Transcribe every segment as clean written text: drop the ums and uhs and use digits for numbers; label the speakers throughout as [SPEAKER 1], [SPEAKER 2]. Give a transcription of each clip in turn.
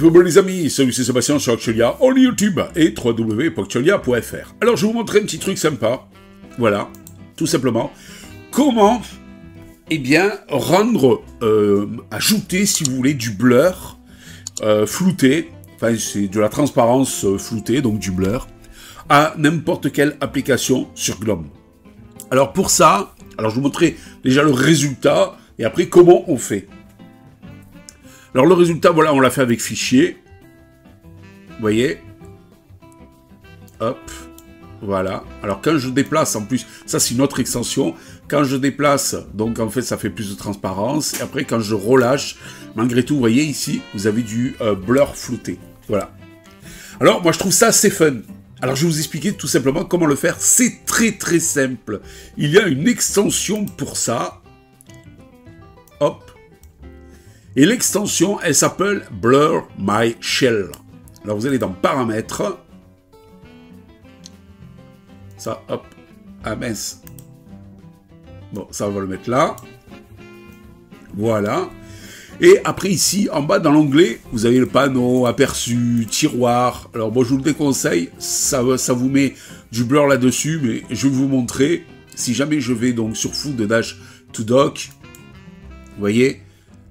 [SPEAKER 1] Bonjour les amis, salut, c'est Sébastien sur Actualia, on YouTube et www.actualia.fr. Alors je vais vous montrer un petit truc sympa, voilà, tout simplement, comment, eh bien, rendre, ajouter si vous voulez du blur flouté, enfin c'est de la transparence floutée, donc du blur, à n'importe quelle application sur GNOME. Alors pour ça, alors je vous montrerai déjà le résultat et après comment on fait. Alors le résultat, voilà, on l'a fait avec fichier. Vous voyez? Hop. Voilà. Alors quand je déplace, en plus, ça c'est une autre extension. Quand je déplace, donc en fait ça fait plus de transparence. Et après quand je relâche, malgré tout, vous voyez ici, vous avez du blur flouté. Voilà. Alors moi je trouve ça assez fun. Alors je vais vous expliquer tout simplement comment le faire. C'est très très simple. Il y a une extension pour ça. Hop. Et l'extension, elle s'appelle Blur My Shell. Alors vous allez dans Paramètres. Ça, hop. Ah mince. Bon, ça on va le mettre là. Voilà. Et après ici, en bas dans l'onglet, vous avez le panneau, aperçu, tiroir. Alors bon, je vous le déconseille. Ça vous met du blur là-dessus. Mais je vais vous montrer. Si jamais je vais donc sur Food Dash to Dock. Vous voyez,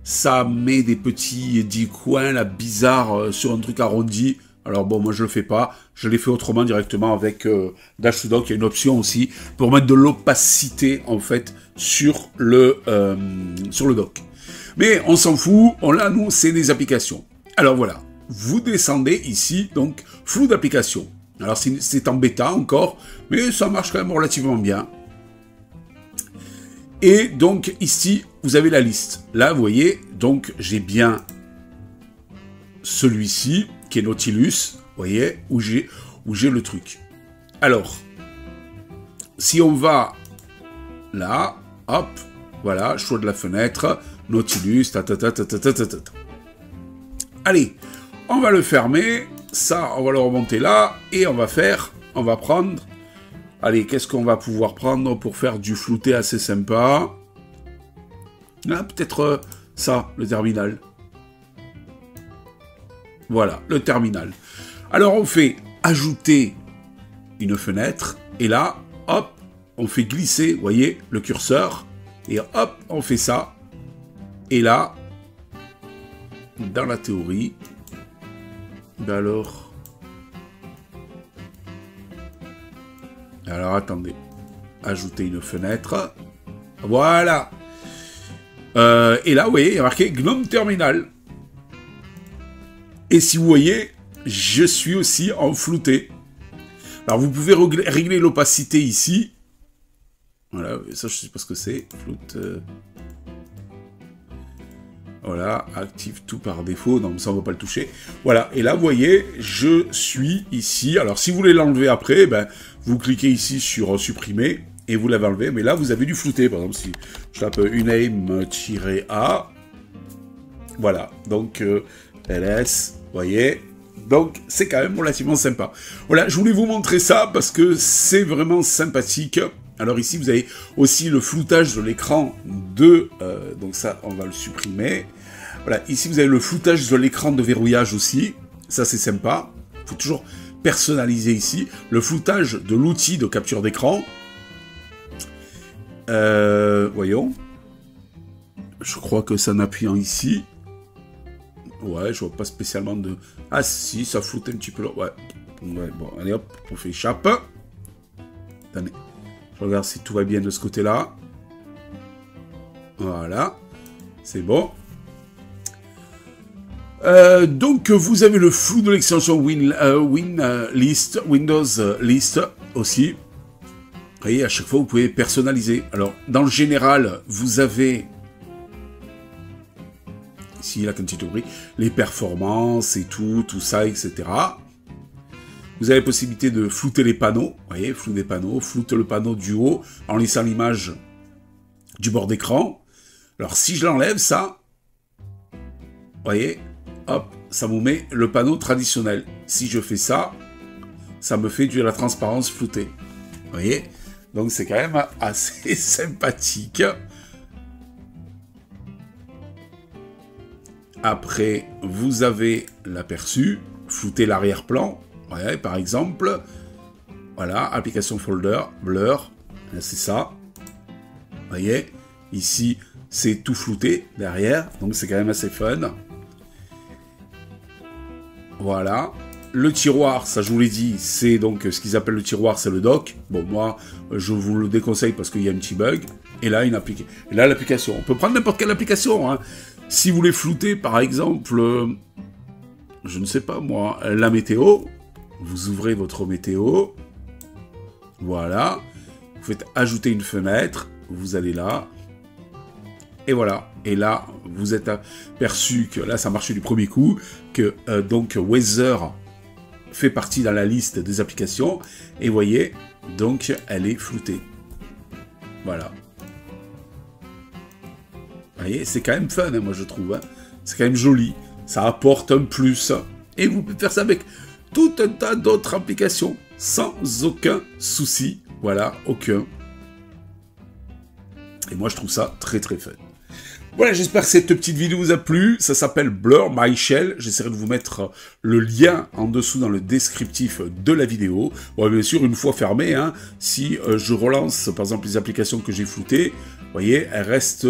[SPEAKER 1] ça met des petits coins là bizarres sur un truc arrondi. Alors bon, moi je le fais pas. Je l'ai fait autrement directement avec Dash to Dock. Il y a une option aussi pour mettre de l'opacité en fait sur le dock. Mais on s'en fout. Là, nous, c'est des applications. Alors voilà, vous descendez ici, donc flou d'application. Alors c'est en bêta encore, mais ça marche quand même relativement bien. Et donc ici, vous avez la liste. Là, vous voyez, donc j'ai bien celui-ci, qui est Nautilus, vous voyez, où j'ai le truc. Alors, si on va là, hop, voilà, choix de la fenêtre, Nautilus, Allez, on va le fermer, ça, on va le remonter là, et on va prendre... Allez, qu'est-ce qu'on va pouvoir prendre pour faire du flouté assez sympa? Ah, peut-être ça, le terminal. Voilà, le terminal. Alors, on fait ajouter une fenêtre. Et là, hop, on fait glisser, vous voyez, le curseur. Et hop, on fait ça. Et là, dans la théorie, ben alors, attendez. Ajouter une fenêtre. Voilà. Et là, vous voyez, il y a marqué GNOME Terminal. Et si vous voyez, je suis aussi en flouté. Alors, vous pouvez régler l'opacité ici. Voilà, ça, je sais pas ce que c'est. Floute. Voilà, active tout par défaut. Donc, ça, on ne va pas le toucher. Voilà, et là, vous voyez, je suis ici. Alors, si vous voulez l'enlever après, ben, vous cliquez ici sur supprimer et vous l'avez enlevé. Mais là, vous avez du flouté. Par exemple, si je tape uname-a, voilà. Donc, ls, vous voyez. Donc, c'est quand même relativement sympa. Voilà, je voulais vous montrer ça parce que c'est vraiment sympathique. Alors ici, vous avez aussi le floutage de l'écran de... donc ça, on va le supprimer. Voilà, ici, vous avez le floutage de l'écran de verrouillage aussi. Ça, c'est sympa. Il faut toujours personnaliser ici. Le floutage de l'outil de capture d'écran. Voyons. Je crois que c'est en appuyant ici. Ouais, je vois pas spécialement de... Ah si, ça floute un petit peu là. Ouais. Ouais, bon, allez hop, on fait échappe. Attendez. Je regarde si tout va bien de ce côté-là. Voilà. C'est bon. Donc, vous avez le flou de l'extension Windows List aussi. Vous voyez, à chaque fois, vous pouvez personnaliser. Alors, dans le général, vous avez... Ici, la quantité de bruit, les performances et tout ça, etc. Vous avez la possibilité de flouter les panneaux. Vous voyez, flou des panneaux, floute le panneau du haut en laissant l'image du bord d'écran. Alors, si je l'enlève, ça, vous voyez, hop, ça vous met le panneau traditionnel. Si je fais ça, ça me fait de la transparence floutée. Vous voyez? Donc, c'est quand même assez sympathique. Après, vous avez l'aperçu, flouter l'arrière-plan, ouais, par exemple. Voilà, application folder, blur, c'est ça. Vous voyez, ici, c'est tout flouté derrière, donc c'est quand même assez fun. Voilà. Le tiroir, ça je vous l'ai dit, c'est donc ce qu'ils appellent le tiroir, c'est le dock. Bon, moi, je vous le déconseille parce qu'il y a un petit bug. Et là, l'application. On peut prendre n'importe quelle application, hein. Si vous voulez flouter, par exemple, je ne sais pas moi, la météo, vous ouvrez votre météo. Voilà. Vous faites ajouter une fenêtre. Vous allez là. Et voilà. Et là, vous êtes aperçu que là, ça marchait du premier coup. Que donc Weather fait partie dans la liste des applications. Et voyez, donc, elle est floutée. Voilà. Vous voyez, c'est quand même fun, hein, moi je trouve. Hein. C'est quand même joli. Ça apporte un plus. Et vous pouvez faire ça avec tout un tas d'autres applications. Sans aucun souci. Voilà, aucun. Et moi je trouve ça très très fun. Voilà, j'espère que cette petite vidéo vous a plu. Ça s'appelle Blur My Shell. J'essaierai de vous mettre le lien en dessous dans le descriptif de la vidéo. Bon, bien sûr, une fois fermé, hein, si je relance, par exemple, les applications que j'ai floutées, vous voyez, elles restent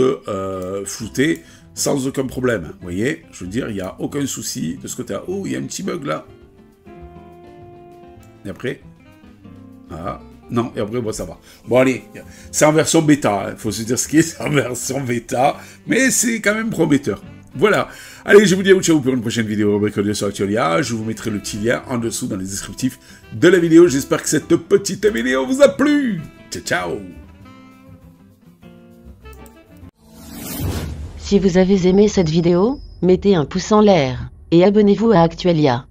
[SPEAKER 1] floutées sans aucun problème. Vous voyez, je veux dire, il n'y a aucun souci de ce côté-là. Oh, il y a un petit bug là. Et après, ah, non, et après, bon, ça va. Bon, allez, c'est en version bêta, il faut se dire ce qui est, c'est en version bêta, mais c'est quand même prometteur. Voilà. Allez, je vous dis à ciao pour une prochaine vidéo bricolée sur Actualia. Je vous mettrai le petit lien en dessous dans les descriptifs de la vidéo. J'espère que cette petite vidéo vous a plu. Ciao, ciao.
[SPEAKER 2] Si vous avez aimé cette vidéo, mettez un pouce en l'air et abonnez-vous à Actualia.